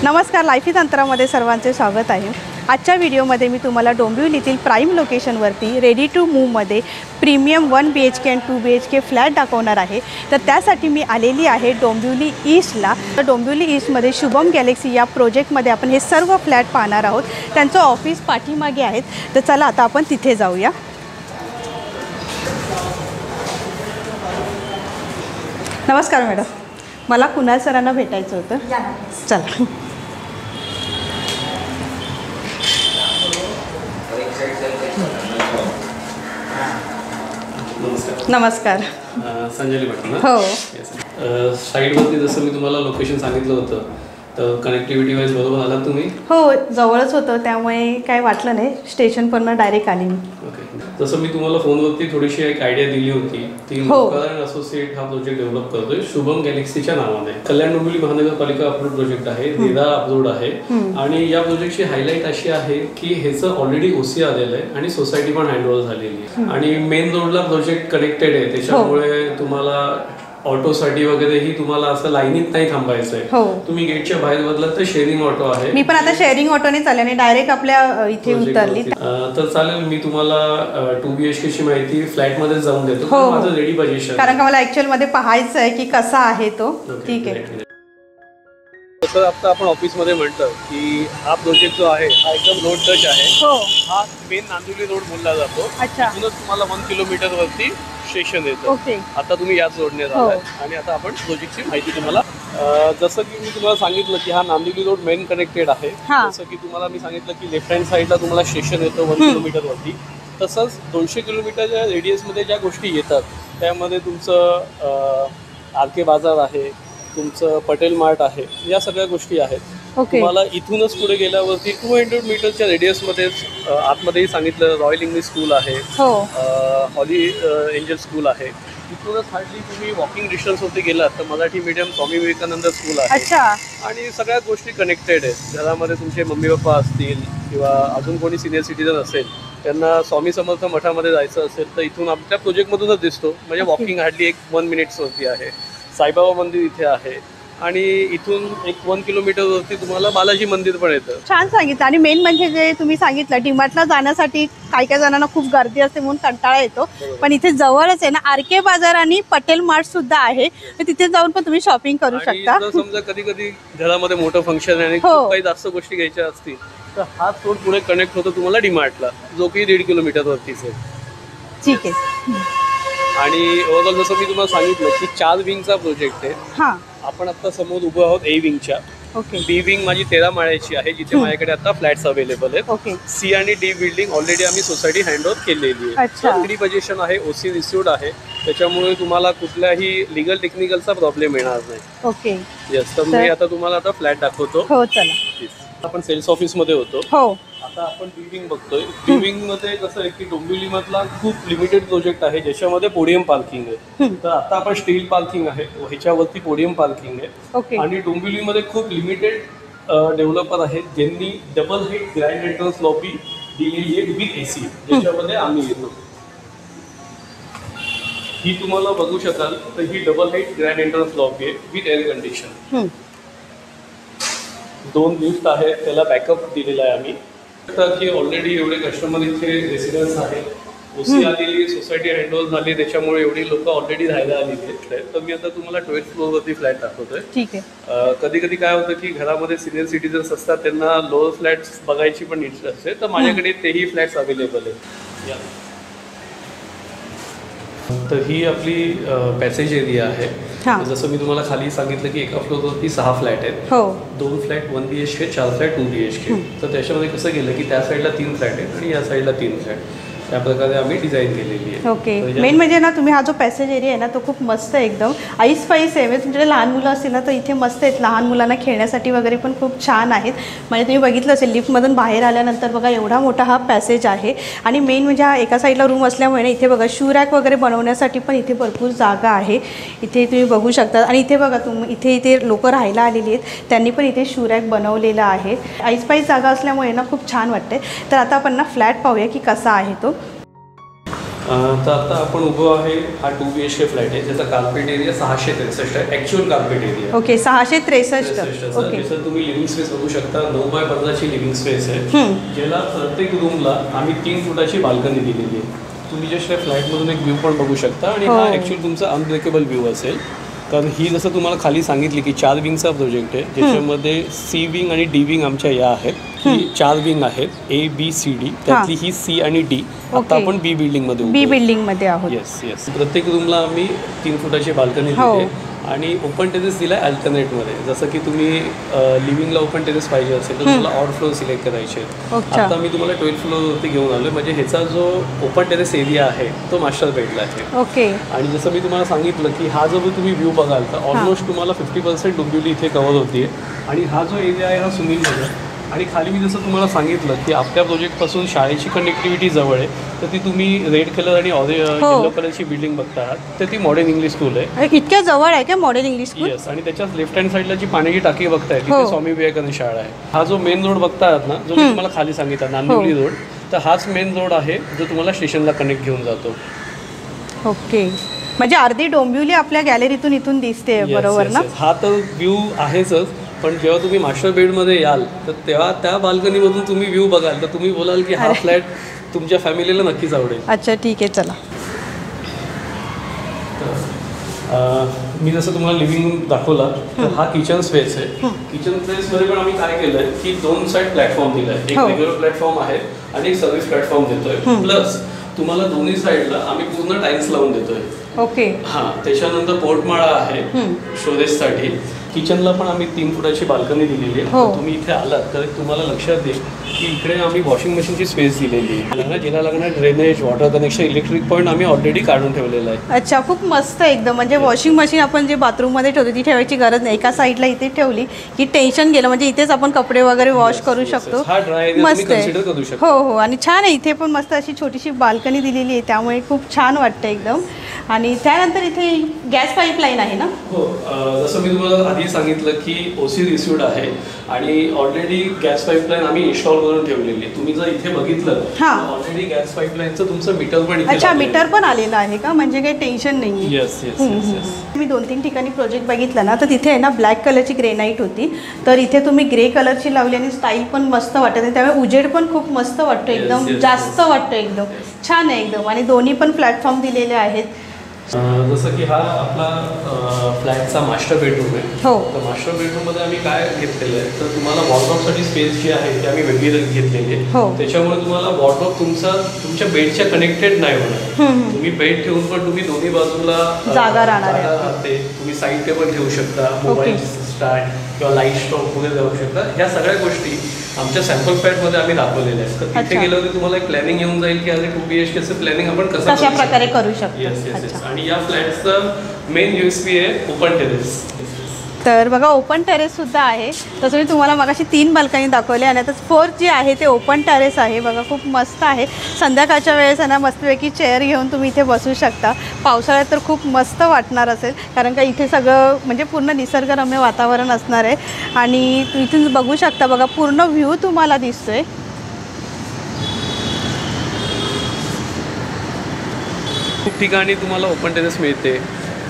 नमस्कार, लाईफी तंत्रामध्ये सर्वांचे स्वागत आहे। आजच्या व्हिडिओमध्ये मी तुम्हाला डोंबिवली येथील प्राइम लोकेशनवरती रेडी टू मूव्हमध्ये प्रीमियम 1 BHK आणि 2 BHK फ्लॅट दाखवणार आहे। तर त्यासाठी मी आलेली आहे डोंबिवली ईस्टला। तर डोंबिवली ईस्टमध्ये शुभम गॅलेक्सी या प्रोजेक्टमध्ये आपण हे सर्व फ्लॅट पाहणार आहोत। त्यांचं ऑफिस पाठीमागे आहेत। तर चला आता आपण तिथे जाऊया। नमस्कार मॅडम, मला कुणाल सरांना भेटायचं होतं। चला। नमस्कार। संजय मॅडम। हो, साईडवरती जसं मी तुम्हाला लोकेशन सांगितलं होतं तर कनेक्टिव्हिटी वाईज बरोबर आला तुम्ही? हो, जवळच होतं त्यामुळे काय वाटलं नाही, स्टेशन पण डायरेक्ट आली मी। ओके, जसं मी तुम्हाला फोनवरती थोडीशी एक आयडिया दिली होती ती मुक्कादर असोसिएट हा प्रोजेक्ट डेव्हलप करतोय शुभम गॅलेक्सीच्या नावाने। कल्याण डोंबिवली महानगरपालिका अप्रूव्ड प्रोजेक्ट आहे, रेरा अप्रूव्ड आहे आणि या प्रोजेक्टची हायलाईट अशी आहे की ह्याचं ऑलरेडी ओसी आलेलं आहे आणि सोसायटी पण हँडओव्हर झालेली आहे आणि मेन रोडला प्रोजेक्ट कनेक्टेड आहे, त्याच्यामुळे तुम्हाला ऑटोसाठी वगैरे ही तुम्हाला असं लाईनीत नाही थांबायचं आहे। तुम्ही गेटच्या बाहेर बदलात तर शेअरिंग ऑटो आहे। मी पण आता शेअरिंग ऑटोने चालले आणि डायरेक्ट आपल्या इथे उतरली। तर चालेल, मी तुम्हाला 2 BHK ची माहिती फ्लॅट मध्ये जाऊन देतो। माझं रेडी पोझिशन, कारण का मला ऍक्च्युअल मध्ये पाहायचं आहे की कसा आहे तो। ठीक आहे। तर आता आपण ऑफिस मध्ये म्हणतो की हा प्रोजेक्ट जो आहे हा एकदम रोड टच आहे। हा मेन नांदिवली रोड बोलला जातो। तिथूनच तुम्हाला 1 किलोमीटर वरती स्टेशन येतं। आता तुम्ही याच रोडने जाताय आणि आता आपण प्रोजेक्टची माहिती तुम्हाला, जसं की मी तुम्हाला सांगितलं की हा नांदिवली रोड मेन कनेक्टेड आहे। जसं की तुम्हाला मी सांगितलं की लेफ्ट हँड साईडला तुम्हाला स्टेशन येतं 1 किलोमीटर वरती। तसंच 200 किलोमीटरच्या रेडियसमध्ये ज्या गोष्टी येतात त्यामध्ये तुमचं RK बाजार आहे, तुमचं पटेल मार्ट आहे, या सगळ्या गोष्टी आहेत। तुम्हाला इथूनच पुढे गेल्यावरती 200 मीटरच्या रेडियसमध्येच आतमध्येही सांगितलं रॉयल इंग्लिश स्कूल आहे, हॉली एंजल स्कूल आहे। इथूनच हार्डली तुम्ही वॉकिंग डिस्टन्सवरती गेलात तर मराठी मीडियम स्वामी विवेकानंद स्कूल आहे आणि सगळ्या गोष्टी कनेक्टेड आहेत। घरामध्ये तुमचे मम्मी पप्पा असतील किंवा अजून कोणी सिनियर सिटीजन असेल त्यांना स्वामी समर्थ मठामध्ये जायचं असेल तर इथून आपल्या प्रोजेक्टमधूनच दिसतो, म्हणजे वॉकिंग हार्डली 1 मिनिट्सवरती आहे। साईबाबा मंदिर इथे आहे आणि इथून 1 किलोमीटरवरती तुम्हाला बालाजी मंदिर पण येतं। छान सांगितलं। आणि मेन म्हणजे जे तुम्ही सांगितलं डीमार्टला जाण्यासाठी काही जणांना खूप गर्दी असते म्हणून कंटाळा येतो, पण इथे जवळच आहे ना RK बाजार आणि पटेल मार्ट सुद्धा आहे, तर तिथे जाऊन पण तुम्ही शॉपिंग करू शकता। समजा कधी कधी घरामध्ये मोठं फंक्शन आणि काही जास्त गोष्टी घ्यायच्या असतील तर हा रोड पुढे कनेक्ट होतो तुम्हाला डीमार्टला, जो की 1.5 किलोमीटरवरतीच आहे। ठीक आहे। आणि ओव्हरऑल जसं मी तुम्हाला सांगितलं की 4 विंगचा प्रोजेक्ट आहे। आपण आता समोर उभं आहोत A विंगच्या। B विंग माझी 13 माळ्याची आहे, जिथे माझ्याकडे आता फ्लॅट्स अवेलेबल आहेत। C आणि D बिल्डिंग ऑलरेडी आम्ही सोसायटी हँडओव्हर केलेली आहे। रेडी पोझिशन आहे, OC रिसिव्ड आहे, त्याच्यामुळे तुम्हाला कुठल्याही लिगल टेक्निकलचा प्रॉब्लेम येणार नाही। येस, तर मी आता तुम्हाला आता फ्लॅट दाखवतो। आपण सेल्स ऑफिस मध्ये होतो, आता आपण बी विंग बघतोय। बी विंग मध्ये कसं आहे की डोंबिवली मधला खूप लिमिटेड प्रोजेक्ट आहे ज्याच्यामध्ये पोडियम पार्किंग आहे। तर आता आपण स्टील पार्किंग आहे, ह्याच्यावरती पोडियम पार्किंग आहे आणि डोंबिवलीमध्ये खूप लिमिटेड डेव्हलपर आहेत ज्यांनी double head grand entrance lobby दिलेली आहे विथ AC, ज्याच्यामध्ये आम्ही येतो। ही तुम्हाला बघू शकाल तर ही double head grand entrance lobby आहे विथ एअर कंडिशन। 2 लिफ्ट आहेत, त्याला बॅकअप दिलेला आहे आम्ही। की ऑलरेडी एवढे कस्टमर इथे रेसिडेंट्स आहेत, OC आलेली, सोसायटी हँडओव्हर झाली, त्याच्यामुळे एवढी लोक ऑलरेडी राहायला आलेली आहेत। तर मी आता तुम्हाला 12th फ्लोअरवरती फ्लॅट दाखवतोय। ठीक आहे। कधी कधी काय होतं की घरामध्ये सिनियर सिटीजन्स असतात, त्यांना लोअर फ्लॅट्स बघायची पण इंटरेस्ट असते, तर माझ्याकडे तेही फ्लॅट्स अवेलेबल आहेत। तर ही आपली पॅसेज एरिया आहे। जसं मी तुम्हाला खाली सांगितलं की एका फ्लोअरवरती 6 फ्लॅट आहेत, 2 फ्लॅट 1 BHK, 4 फ्लॅट 2 BHK। तर त्याच्यामध्ये कसं गेलं की त्या साईडला 3 फ्लॅट आहेत आणि या साईडला 3 फ्लॅट, त्या प्रकारे आम्ही डिझाईन केलेली आहे। मेन म्हणजे ना तुम्ही हा जो पॅसेज एरिया आहे ना तो खूप मस्त आहे, एकदम आईस आहे। तुमच्याकडे लहान मुलं असतील ना तर इथे मस्त आहेत, लहान मुलांना खेळण्यासाठी वगैरे पण खूप छान आहेत। म्हणजे तुम्ही बघितलं असेल लिफ्टमधून बाहेर आल्यानंतर बघा एवढा मोठा हा पॅसेज आहे आणि मेन म्हणजे हा एका साईडला रूम असल्यामुळे ना इथे बघा शू रॅक वगैरे बनवण्यासाठी पण इथे भरपूर जागा आहे, इथे तुम्ही बघू शकता। आणि इथे बघा इथे लोक राहायला आलेली आहेत, त्यांनी पण इथे शू रॅक बनवलेलं आहे। आईस जागा असल्यामुळे ना खूप छान वाटते। तर आता आपण ना फ्लॅट पाहूया की कसा आहे तो। तर आता आपण उभं आहे, हा 2 BHK फ्लॅट आहे ज्याचा कार्पेट एरिया 663 आहे, actual carpet area. Okay 663. Okay, जसं तुम्ही लिव्हिंग स्पेस बघू शकता, 9x15ची लिव्हिंग स्पेस आहे, ज्याला प्रत्येक रूमला आम्ही 3 फुटाची बाल्कनी दिलेली आहे. तुम्ही जस्ट फ्लॅटमधून एक व्ह्यू पण बघू शकता आणि हा ॲक्च्युअली तुमचा अनब्रेकेबल व्ह्यू असेल. कारण ही जसं तुम्हाला खाली सांगितली की 4 विंगचा प्रोजेक्ट आहे, ज्याच्यामध्ये C विंग आणि D विंग आमच्या या आहेत. ही 4 विंग आहेत, ABCD, त्यातली ही C आणि D. आता आपण B बिल्डिंगमध्ये बी बिल्डिंगमध्ये आहोत. येस. प्रत्येक रूमला आम्ही 3 फुटाची बाल्कनी दिली आणि ओपन टेरेस दिला आहे अल्टरनेटमध्ये. जसं की तुम्ही लिव्हिंगला ओपन टेरेस पाहिजे असेल तर तुम्हाला ऑड फ्लोअर सिलेक्ट करायचे आहेत. आता मी तुम्हाला 12th फ्लोअरवरती घेऊन आलो, म्हणजे ह्याचा जो ओपन टेरेस एरिया आहे तो मास्टर बेडला आहे. ओके, आणि जसं मी तुम्हाला सांगितलं की हा जो तुम्ही व्ह्यू बघाल तर ऑलमोस्ट तुम्हाला 50% डोंबिवली इथे कव्हर होते. आणि हा जो एरिया आहे हा स्विमिंग पूल. आणि खाली मी जसं तुम्हाला सांगितलं की आपल्या प्रोजेक्टपासून शाळेची कनेक्टिव्हिटी जवळ आहे, तर ती तुम्ही रेड कलर आणि येलो कलरची बिल्डिंग बघता आहात, तर ती मॉडर्न इंग्लिश स्कूल आहे. इतक्या जवळ आहे का मॉडर्न इंग्लिश स्कूल? येस. आणि त्याच्या लेफ्ट हँड साईडला जी पाण्याची टाकी बघताय तिथे स्वामी विवेकानंद शाळा आहे. हा जो मेन रोड बघता आहात ना, जो मी तुम्हाला खाली सांगितला नांदिवली रोड, तर हाच मेन रोड आहे जो तुम्हाला स्टेशनला कनेक्ट घेऊन जातो. ओके, म्हणजे अर्धी डोंबिवली आपल्या गॅलरीतून इथून दिसते, बरोबर ना? हा तर व्ह्यू आहेच, पण जेव्हा तुम्ही मास्टर बेडमध्ये याल तर तेव्हा त्या बाल्कनीमधून तुम्ही व्ह्यू बघाल तर तुम्ही बोलाल की हा फ्लॅट तुमच्या फॅमिलीला नक्कीच आवडेल. अच्छा, ठीक आहे, चला. मी जसं तुम्हाला लिव्हिंग रूम दाखवला तर हा किचन स्पेस आहे. किचन स्पेसमध्ये पण आम्ही काय केलं आहे की 2 साईड प्लॅटफॉर्म दिला आहे. एक रेग्युलर प्लॅटफॉर्म आहे आणि एक सर्व्हिस प्लॅटफॉर्म देतोय. प्लस तुम्हाला दोन्ही साईडला आम्ही पूर्ण टाईल्स लावून देतोय. ओके, हां. त्याच्यानंतर पोर्टमाळा आहे स्टोरेजसाठी. किचनला पण आम्ही 3 फुटाची बाल्कनी दिलेली आहे. तुम्ही इथे आलात तर तुम्हाला लक्षात येईल की इकडे आम्ही वॉशिंग मशीनची स्पेस दिलेली आहे. जिला लागणार drainage, water connection, electric point आम्ही ऑलरेडी काढून ठेवलेला आहे. अच्छा, खूप मस्त एकदम. म्हणजे वॉशिंग मशीन आपण जे बाथरूममध्ये ठेवतो ती ठेवायची गरज नाही, एका साईडला इथे ठेवली की टेन्शन गेलं, म्हणजे इथेच आपण कपडे वगैरे वॉश करू शकतो. मस्त आहे. हो. आणि छान आहे, इथे पण मस्त अशी छोटीशी बाल्कनी दिलेली आहे, त्यामुळे खूप छान वाटतं एकदम. आणि त्यानंतर इथे गॅस पाईपलाईन आहे ना? हो. जसं मी तुम्हाला आधी सांगितलं की OC रिसिव्ड आहे आणि ऑलरेडी गॅस पाईपलाईन आम्ही इन्स्टॉल करून ठेवलेली आहे. तुम्ही जर इथे बघितलं ऑलरेडी गॅस पाईपलाईनचं तुमचं मीटर पण इथे. अच्छा, मीटर पण आलेलं आहे का? म्हणजे काही टेन्शन नाही. येस. मी 2-3 ठिकाणी प्रोजेक्ट बघितला ना, तर तिथे आहे ना ब्लॅक कलरची ग्रेनाईट होती, तर इथे तुम्ही ग्रे कलरची लावली आणि स्टाईल पण मस्त वाटत आहे, त्यामुळे उजेड पण खूप मस्त वाटतो, एकदम जास्त वाटतं, एकदम छान आहे एकदम. आणि दोन्ही पण प्लॅटफॉर्म दिलेले आहेत. जसं की हा आपला फ्लॅटचा मास्टर बेडरूम आहे. तर मास्टर बेडरूममध्ये आम्ही काय घेतलेलं आहे तर तुम्हाला वॉर्डरोबसाठी स्पेस जी आहे ती आम्ही वेगळी घेतलेली आहे. त्याच्यामुळे तुम्हाला वॉर्डरोब तुमच्या बेडच्या कनेक्टेड नाही होणार. तुम्ही बेड ठेवून पण तुम्ही दोन्ही बाजूला जागा राहते. तुम्ही साईड टेबल ठेवू शकता, मोबाईल स्टँड किंवा लाईट स्टॉक पुढे जाऊ शकता. ह्या सगळ्या गोष्टी आमच्या सॅम्पल फ्लॅटमध्ये आम्ही दाखवलेल्या आहेत. तर तिथे गेल्यावर तुम्हाला एक प्लॅनिंग येऊन जाईल की आज 2 BHKचं प्लॅनिंग आपण कशा प्रकारे करू शकतो. येस. आणि या फ्लॅटचं मेन USP आहे ओपन टेरेस. तर बघा, ओपन टेरेससुद्धा आहे. तसं मी तुम्हाला मगाशी 3 बाल्कनी दाखवले आणि आता 4th जी आहे ते ओपन टेरेस आहे. बघा, खूप मस्त आहे. संध्याकाळच्या वेळेस आहे ना मस्तपैकी चेअर घेऊन तुम्ही इथे बसू शकता. पावसाळ्यात तर खूप मस्त वाटणार असेल, कारण का इथे सगळं म्हणजे पूर्ण निसर्गरम्य वातावरण असणार आहे. आणि इथून बघू शकता, बघा पूर्ण व्ह्यू तुम्हाला दिसतोय. खूप ठिकाणी तुम्हाला ओपन टेरेस मिळते.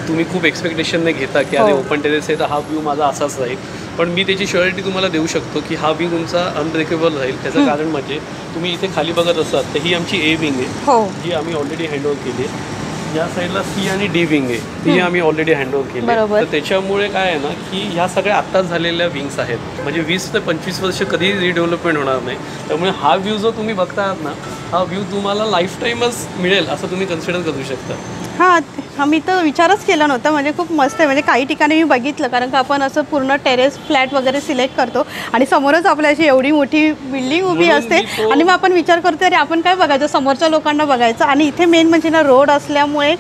तुम्ही खूप एक्सपेक्टेशन नाही घेता की अरे ओपन टेरेस आहे तर हा व्ह्यू माझा असाच राहील, पण मी त्याची श्युरिटी तुम्हाला देऊ शकतो की हा व्ह्यू तुमचा अनब्रेकेबल राहील. त्याचं कारण म्हणजे तुम्ही इथे खाली बघत असाल तर ही आमची A विंग आहे, जी आम्ही ऑलरेडी हँडओव्हर केली आहे. या साईडला C आणि D विंग आहे, ती आम्ही ऑलरेडी हँडओव्हर केली. तर त्याच्यामुळे काय आहे ना की ह्या सगळ्या आत्ताच झालेल्या विंग्स आहेत, म्हणजे 20 ते 25 वर्ष कधीही रिडेव्हलपमेंट होणार नाही. त्यामुळे हा व्ह्यू जो तुम्ही बघता आहात ना, हा व्ह्यू तुम्हाला लाईफ टाईमच मिळेल असं तुम्ही कन्सिडर करू शकता. मी तर विचारच केला नव्हता. म्हणजे खूप मस्त आहे. म्हणजे काही ठिकाणी मी बघितलं, कारण का आपण असं पूर्ण टेरेस फ्लॅट वगैरे सिलेक्ट करतो आणि समोरच आपल्या अशी एवढी मोठी बिल्डिंग उभी असते आणि मग आपण विचार करतो अरे आपण काय बघायचं, समोरच्या लोकांना बघायचं. आणि इथे मेन म्हणजे ना रोड असल्यामुळे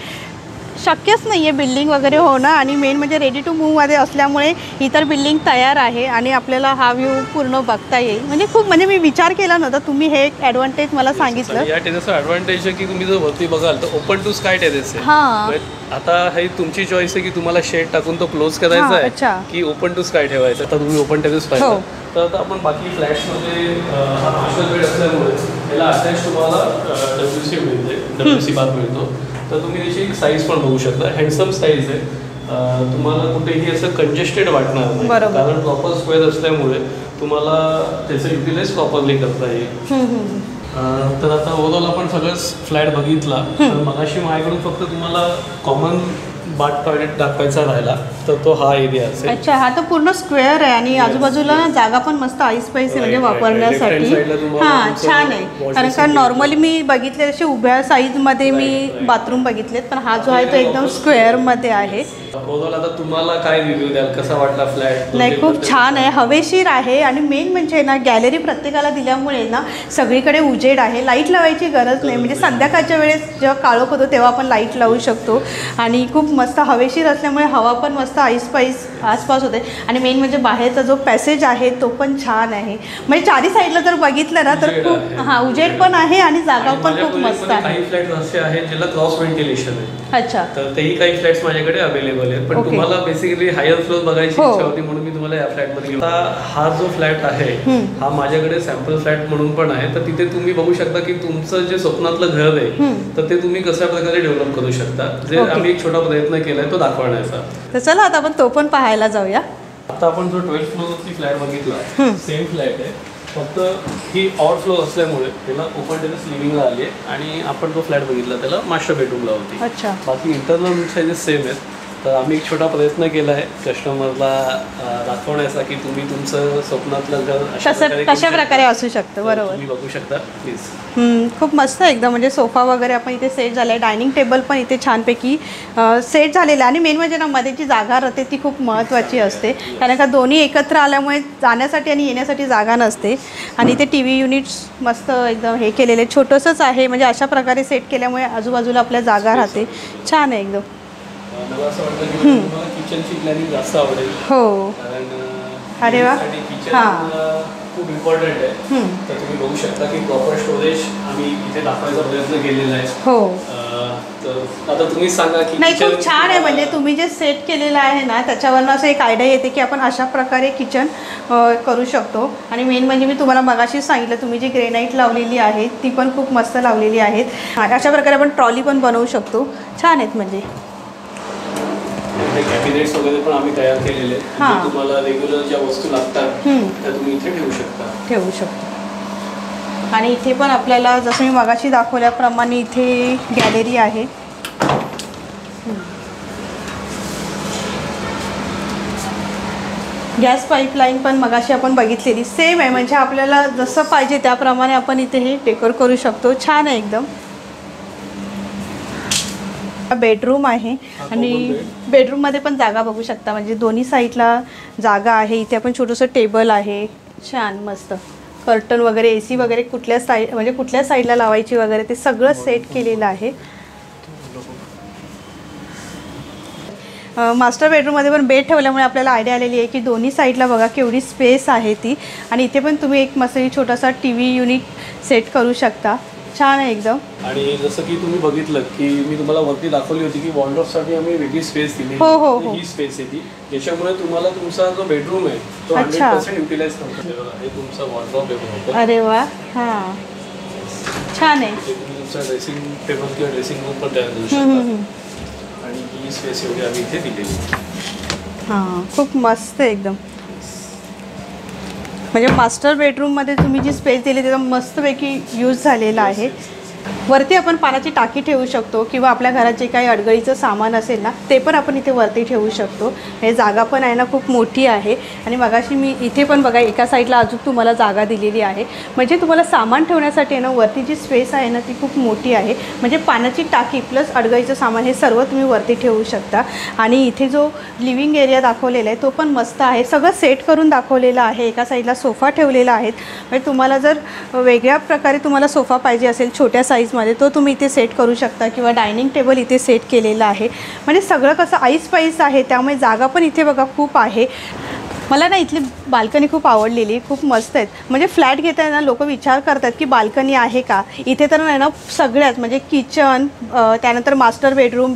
शक्यच नाही आहे बिल्डिंग वगैरे होणं. आणि मेन म्हणजे रेडी टू मूवमध्ये असल्यामुळे इतर बिल्डिंग तयार आहे आणि आपल्याला हा व्ह्यू पूर्ण बघता येईल. म्हणजे खूप म्हणजे मी विचार केला नव्हता, तुम्ही हे एक ॲडव्हान्टेज मला सांगितलं. या टेरेसचा ॲडव्हान्टेज आहे की तुम्ही जर वरती बघाल तर ओपन टू स्काय टेरेस आहे. आता ही तुमची चॉईस आहे की तुम्हाला शेड टाकून तो क्लोज करायचा आहे की ओपन टू स्काय ठेवायचा. तर तुम्ही ओपन टेरेस पाहिजे. तर आता आपण बाकी फ्लॅट्समध्ये हा मास्टर बेड असल्यामुळे त्याला अटॅच तुम्हाला WC मिळते, WC बाथ मिळतो. तर तुम्ही त्याची एक साईज पण बघू शकता, हँडसम साईज आहे. तुम्हाला कुठेही असं कंजेस्टेड वाटणार नाही, कारण प्रॉपर स्क्वेअर असल्यामुळे तुम्हाला त्याचं युटिलाइज प्रॉपरली करता येईल. तर आता ओव्हरऑल आपण सगळंच फ्लॅट बघितला. तर मगाशी माझ्याकडून फक्त तुम्हाला कॉमन बाथ टॉयलेट दाखवायचा राहिला, तर तो हा एरिया असेल. अच्छा, हा तर पूर्ण स्क्वेअर आहे आणि आजूबाजूला जागा पण मस्त आईस पाईस म्हणजे वापरण्यासाठी. हां, छान आहे. कारण का नॉर्मली मी बघितले असे उभ्या साईजमध्ये मी बाथरूम बघितलेत, पण हा जो आहे तो एकदम स्क्वेअरमध्ये आहे. ओव्हरऑल आता तुम्हाला काय रिव्ह्यू द्याल, कसा वाटला फ्लॅट? नाही, खूप छान आहे, हवेशीर आहे आणि मेन म्हणजे ना गॅलरी प्रत्येकाला दिल्यामुळे ना सगळीकडे उजेड आहे. लाईट लावायची गरज नाही, म्हणजे संध्याकाळच्या वेळेस जेव्हा काळोख होतो तेव्हा आपण लाईट लावू शकतो आणि खूप मस्त हवेशीर असल्यामुळे हवा पण मस्त आईसपाईस आसपास होते. आणि मेन म्हणजे बाहेरचा जो पॅसेज आहे तो पण छान आहे, म्हणजे चारी साईडला जर बघितलं ना तर खूप उजेड पण आहे आणि जागा पण खूप मस्त आहे. काही फ्लॅट असे आहेत ज्याला क्रॉस व्हेंटिलेशन आहे. अच्छा, तर तेही काही फ्लॅट्स माझ्याकडे अवेलेबल आहेत, पण तुम्हाला बेसिकली हायर फ्लोर बघायची इच्छा होती म्हणून मी तुम्हाला या फ्लॅटमध्ये घेऊन. हा जो फ्लॅट आहे हा माझ्याकडे सॅम्पल फ्लॅट म्हणून पण आहे. तर तिथे तुम्ही बघू शकता की तुमचं जे स्वप्नातलं घर आहे तर ते तुम्ही कशा प्रकारे डेव्हलप करू शकता. जे आम्ही एक छोटा प्रयत्न केलाय तो दाखवण्याचा. तर चला आता आपण तो पण पाहायला जाऊया. आता आपण जो 12th फ्लोअरची फ्लॅट बघितला सेम फ्लॅट आहे, फक्त ही ऑड फ्लोअर असल्यामुळे त्याला ओपन टेरेस लिव्हिंगला आली आहे आणि आपण जो फ्लॅट बघितला त्याला मास्टर बेडरूमला होती. अच्छा, बाकी इंटरनल साईजेस सेम आहेत. तर आम्ही एक छोटा प्रयत्न केला आहे कस्टमरला दाखवण्याचा की तुम्ही तुमचं स्वप्नातलं घर कशा प्रकारे असू शकतं. बरोबर, तुम्ही बघू शकता प्लीज. खूप मस्त एकदम, म्हणजे सोफा वगैरे आपण इथे सेट झाला आहे. डायनिंग टेबल पण इथे छानपैकी सेट झालेलं आहे. आणि मेन म्हणजे ना मध्ये जी जागा राहते ती खूप महत्त्वाची असते, कारण का दोन्ही एकत्र आल्यामुळे जाण्यासाठी आणि येण्यासाठी जागा नसते. आणि इथे TV युनिट्स मस्त एकदम हे केलेले, छोटंसंच आहे, म्हणजे अशा प्रकारे सेट केल्यामुळे आजूबाजूला आपल्या जागा राहते. छान आहे एकदम. मला असं वाटतं की तुम्हाला किचनची प्लॅनिंग जास्त आवडेल. हो, कारण अरे वा, किचन खूप इम्पॉर्टंट आहे. तर तुम्ही बघू शकता की प्रॉपर स्टोरेज आम्ही इथे दाखवायचा प्रयत्न केलेला आहे. हो, तर आता तुम्ही सांगा की नाही, खूप छान आहे. म्हणजे तुम्ही जे सेट केलेलं आहे ना त्याच्यावरनं असं एक आयडिया येते की आपण अशा प्रकारे किचन करू शकतो. आणि मेन म्हणजे मी तुम्हाला मगाशीच सांगितलं, तुम्ही जी ग्रेनाईट लावलेली आहे ती पण खूप मस्त लावलेली आहेत. अशा प्रकारे आपण ट्रॉली पण बनवू शकतो. छान आहेत. म्हणजे कॅबिनेट्स वगैरे पण आम्ही तयार केलेले आहेत. तुम्हाला रेग्युलर ज्या वस्तू लागतात त्या तुम्ही इथे ठेवू शकता. आणि इथे पण आपल्याला जसं मी मगाशी दाखवल्याप्रमाणे इथे गॅलरी आहे. गॅस पाईपलाईन पण मगाशी आपण बघितलेली सेम आहे, म्हणजे आपल्याला जसं पाहिजे त्याप्रमाणे आपण इथे हे डेकोर करू शकतो. छान आहे एकदम. बेडरूम आहे आणि बेडरूममध्ये पण जागा बघू शकता, म्हणजे दोन्ही साईडला जागा आहे. इथे आपण छोटंसं टेबल आहे, छान मस्त कर्टन वगैरे, AC वगैरे कुठल्या म्हणजे कुठल्या साईडला लावायची वगैरे ते सगळं सेट केलेलं आहे. मास्टर बेडरूममध्ये पण बेड ठेवल्यामुळे आपल्याला आयडिया आलेली आहे की दोन्ही साईडला बघा केवढी स्पेस आहे ती. आणि इथे पण तुम्ही एक मस्त छोटासा TV युनिट सेट करू शकता. छान आहे एकदम. आणि जसं की तुम्ही बघितलं की मी तुम्हाला वरती दाखवली होती की वॉर्डरोबसाठी आम्ही वेगळी स्पेस दिली. हो. ही स्पेस आहे ती, ज्याच्यामुळे तुम्हाला तुमचा जो बेडरूम आहे तो 100% युटिलाइज करता येईल. हे तुमचा वॉर्डरोब आहे. अरे वा, हां, छान आहे. तुम्ही तुमचा ड्रेसिंग टेबल किंवा ड्रेसिंग रूम पण तयार करू शकता. आणि ही स्पेस एवढी आम्ही इथे दिलेली. हां, खूप मस्त आहे एकदम. म्हणजे मास्टर बेडरूममध्ये तुम्ही जी स्पेस दिली त्याचा मस्तपैकी यूज झालेला आहे. वरती आपण पाण्याची टाकी ठेवू शकतो किंवा आपल्या घरात जे काही अडगळीचं सामान असेल ना ते पण आपण इथे वरती ठेवू शकतो. हे जागा पण आहे ना खूप मोठी आहे. आणि मगाशी मी इथे पण बघा एका साईडला अजून तुम्हाला जागा दिलेली आहे, म्हणजे तुम्हाला सामान ठेवण्यासाठी ना वरती जी स्पेस आहे ना ती खूप मोठी आहे. म्हणजे पाण्याची टाकी प्लस अडगळीचं सामान हे सर्व तुम्ही वरती ठेवू शकता. आणि इथे जो लिव्हिंग एरिया दाखवलेला आहे तो पण मस्त आहे, सगळं सेट करून दाखवलेलं आहे. एका साईडला सोफा ठेवलेला आहे, म्हणजे तुम्हाला जर वेगळ्या प्रकारे तुम्हाला सोफा पाहिजे असेल छोट्या साईजमध्ये तो तुम्ही इथे सेट करू शकता किंवा डायनिंग टेबल इथे सेट केलेलं आहे. म्हणजे सगळं कसं आईस पाईस आहे त्यामुळे जागा पण इथे बघा खूप आहे. मला ना इथली बाल्कनी खूप आवडलेली, खूप मस्त आहेत. म्हणजे फ्लॅट घेताना लोक विचार करतात की बाल्कनी आहे का. इथे तर नाही ना सगळ्याच म्हणजे किचन, त्यानंतर मास्टर बेडरूम,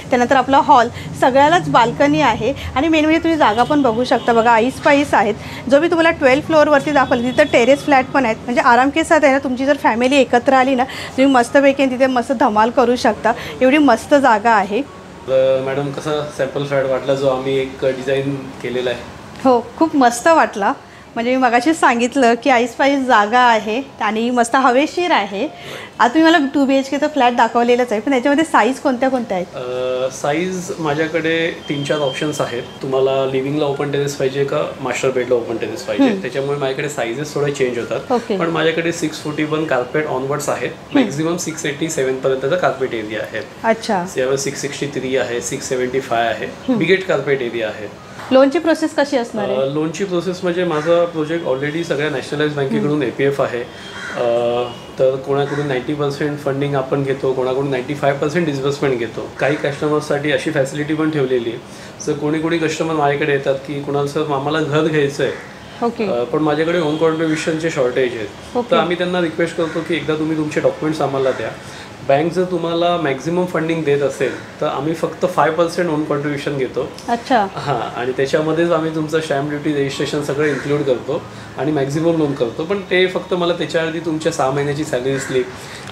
त्यानंतर आपला हॉल, सगळ्यालाच बाल्कनी आहे. आणि मेन म्हणजे तुम्ही जागा पण बघू शकता बघा, आईस पाईस आहेत. जो मी तुम्हाला 12 फ्लोअरवरती दाखवली तिथं टेरेस फ्लॅट पण आहेत. म्हणजे आराम के साथ आहे ना, तुमची जर फॅमिली एकत्र आली ना तुम्ही मस्तपैकी तिथे मस्त धमाल करू शकता. एवढी मस्त जागा आहे. मॅडम कसा सॅम्पल फ्लॅट वाटला जो आम्ही एक डिझाईन केलेला आहे? हो, खूप मस्त वाटला. म्हणजे मी मगाशीच सांगितलं की आईस पाईस जागा आहे आणि मस्त हवेशीर आहे. आता तुम्ही मला 2 BHK तर फ्लॅट दाखवलेलंच आहे, पण त्याच्यामध्ये साईज कोणत्या आहेत? साईज माझ्याकडे 3-4 ऑप्शन्स आहेत. तुम्हाला लिव्हिंगला ओपन टेरेस पाहिजे का मास्टर बेडला ओपन टेरेस पाहिजे, त्याच्यामुळे माझ्याकडे साईजेस थोडे चेंज होतात. पण माझ्याकडे 641 कार्पेट ऑनवर्ड्स आहेत. मॅक्झिमम 687 पर्यंतचा कार्पेट एरिया आहे. अच्छा. 663 आहे, 675 आहे. बिगेट कार्पेट एरिया आहे. लोनची प्रोसेस कशी असणार आहे? लोनची प्रोसेस म्हणजे माझा प्रोजेक्ट ऑलरेडी सगळ्या नॅशनलाइज बँकेकडून APF आहे. तर कोणाकडून 90% फंडिंग आपण घेतो, कोणाकडून 95% डिस्बर्समेंट घेतो. काही कस्टमर्ससाठी अशी फॅसिलिटी पण ठेवलेली आहे. जर कोणी कस्टमर माझ्याकडे येतात की कुणाला सर आम्हाला घर घ्यायचं आहे पण माझ्याकडे होम कॉन्ट्रीब्युशनचे शॉर्टेज आहेत, तर आम्ही त्यांना रिक्वेस्ट करतो की एकदा तुम्ही तुमचे डॉक्युमेंट्स आम्हाला द्या. बँक जर तुम्हाला मॅक्झिमम फंडिंग देत असेल तर आम्ही फक्त 5% होम कॉन्ट्रीब्युशन घेतो. अच्छा. हां, आणि त्याच्यामध्येच आम्ही तुमचं स्टॅम्प ड्युटी, रजिस्ट्रेशन सगळं इन्क्लूड करतो आणि मॅक्झिमम लोन करतो. पण ते फक्त मला त्याच्या आधी तुमच्या 6 महिन्याची सॅलरी स्लिप,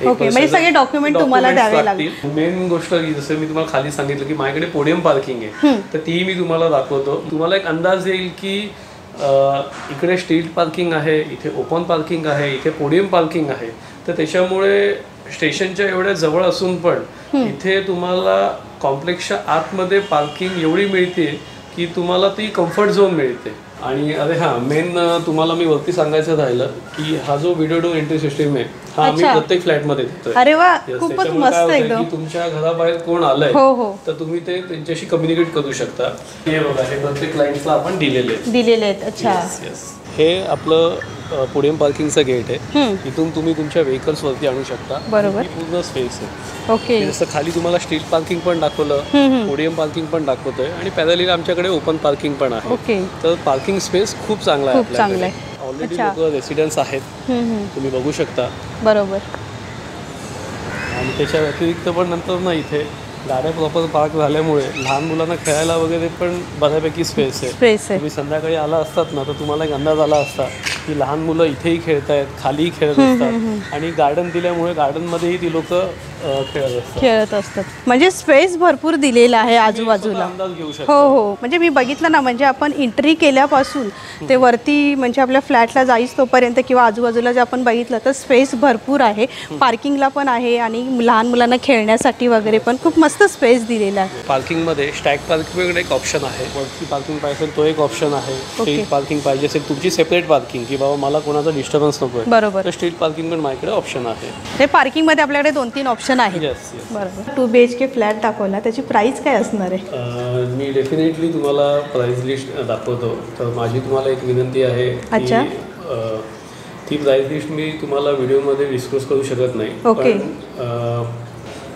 म्हणजे सगळे डॉक्युमेंट तुम्हाला द्यावे लागतील. मेन गोष्ट जसं मी तुम्हाला खाली सांगितलं की माझ्याकडे पोडियम पार्किंग आहे, तर ती मी तुम्हाला दाखवतो. तुम्हाला एक अंदाज येईल की इकडे स्ट्रीट पार्किंग आहे, इथे ओपन पार्किंग आहे, इथे पोडियम पार्किंग आहे. तर त्याच्यामुळे स्टेशनच्या एवढ्या जवळ असून पण इथे तुम्हाला कॉम्प्लेक्सच्या आतमध्ये पार्किंग एवढी मिळते की तुम्हाला ती कम्फर्ट झोन मिळते. आणि अरे हां, मेन तुम्हाला मी वरती सांगायचं राहिलं की हा जो व्हिडिओ डोर एंट्री सिस्टीम आहे हा आम्ही प्रत्येक फ्लॅटमध्ये देतोय. अरे वा, खूपच मस्त एकदम. तुमच्या घराबाहेर कोण आलंय तर तुम्ही ते त्यांच्याशी कम्युनिकेट करू शकता. हे बघा, हे प्रत्येक क्लायंट्सला आपण दिलेले आहेत. अच्छा. हे आपलं पोडियम पार्किंगचं गेट आहे. इथून तुम्ही तुमच्या व्हेकल्स वरती आणू शकता. बरोबर. पूर्ण स्पेस आहे. ओके. जसं खाली तुम्हाला स्ट्रीट पार्किंग पण दाखवलं, पोडियम पार्किंग पण दाखवतोय आणि पॅरलल आमच्याकडे ओपन पार्किंग पण आहे. तर पार्किंग स्पेस खूप चांगला आहे आपल्याकडे. ऑलरेडी लोक रेसिडेंट्स आहेत, तुम्ही बघू शकता. बरोबर. आणि त्याच्या व्यतिरिक्त पण नंतर ना इथे गाड्या प्रॉपर पार्क झाल्यामुळे लहान मुलांना खेळायला वगैरे पण बऱ्यापैकी स्पेस आहे. तुम्ही संध्याकाळी आला असतात ना तर तुम्हाला एक अंदाज आला असता की लहान मुलं इथेही खेळतायत, खालीही खेळत असतात आणि गार्डन दिल्यामुळे गार्डनमध्येही ती लोक खेळत असतात. म्हणजे स्पेस भरपूर दिलेला आहे आजूबाजूला. अंदाज घेऊ शकता. हो, म्हणजे मी बघितलं ना, म्हणजे आपण एंट्री केल्यापासून ते वरती म्हणजे आपल्या फ्लॅटला जाईस तोपर्यंत किंवा आजूबाजूला जे आपण बघितलं तर स्पेस भरपूर आहे. पार्किंगला पण आहे आणि लहान मुलांना खेळण्यासाठी वगैरे पण खूप मस्त स्पेस दिलेला आहे. पार्किंगमध्ये स्टॅक पार्किंग एक ऑप्शन आहे. वरती पार्किंग पाहिजे तो एक ऑप्शन आहे. स्ट्रीट पार्किंग पाहिजे असेल तुमची सेपरेट पार्किंग की बाबा मला कोणाचा डिस्टर्बन्स नको आहे, बरोबर, तर स्ट्रीट पार्किंग पण माझ्याकडे ऑप्शन आहे. हे पार्किंगमध्ये आपल्याकडे 2-3 ऑप्शन आहेत. बरोबर. 2 BHK फ्लॅट दाखवला, त्याची प्राइस काय असणार आहे? मी डेफिनेटली तुम्हाला प्राइस लिस्ट दाखवतो. तर माझी तुम्हाला एक विनंती आहे की ती प्राइस लिस्ट मी तुम्हाला व्हिडिओमध्ये डिस्क्लोज करू शकत नाही. पण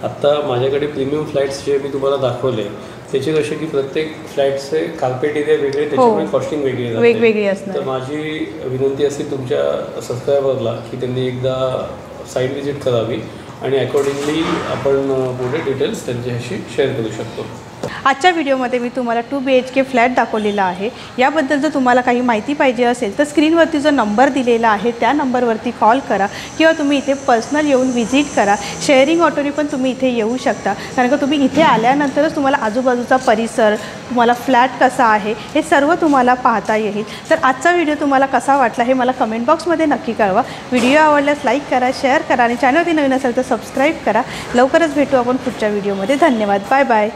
आत्ता माझ्याकडे प्रीमियम फ्लॅट्स जे मी तुम्हाला दाखवले त्याचे कसे की प्रत्येक फ्लॅटचे कार्पेट एरिया वेगळे, त्याच्यामुळे कॉस्टिंग वेगळी असते. तर माझी विनंती असेल तुमच्या सबस्क्रायबरला की त्यांनी एकदा साईट व्हिजिट करावी आणि अकॉर्डिंगली आपण पुढे डिटेल्स त्यांच्याशी शेअर करू शकतो. आजच्या व्हिडिओमध्ये मी तुम्हाला 2 BHK फ्लॅट दाखवलेला आहे. याबद्दल जर तुम्हाला काही माहिती पाहिजे असेल तर स्क्रीनवरती जो नंबर दिलेला आहे त्या नंबरवरती कॉल करा किंवा तुम्ही इथे पर्सनल येऊन व्हिजिट करा. शेअरिंग ऑटोने पण तुम्ही इथे येऊ शकता, कारण का तुम्ही इथे आल्यानंतरच तुम्हाला आजूबाजूचा परिसर, तुम्हाला फ्लॅट कसा आहे हे सर्व तुम्हाला पाहता येईल. तर आजचा व्हिडिओ तुम्हाला कसा वाटला हे मला कमेंट बॉक्समध्ये नक्की कळवा. व्हिडिओ आवडल्यास लाईक करा, शेअर करा आणि चॅनलवरती नवीन असेल तर सबस्क्राईब करा. लवकरच भेटू आपण पुढच्या व्हिडिओमध्ये. धन्यवाद. Bye bye.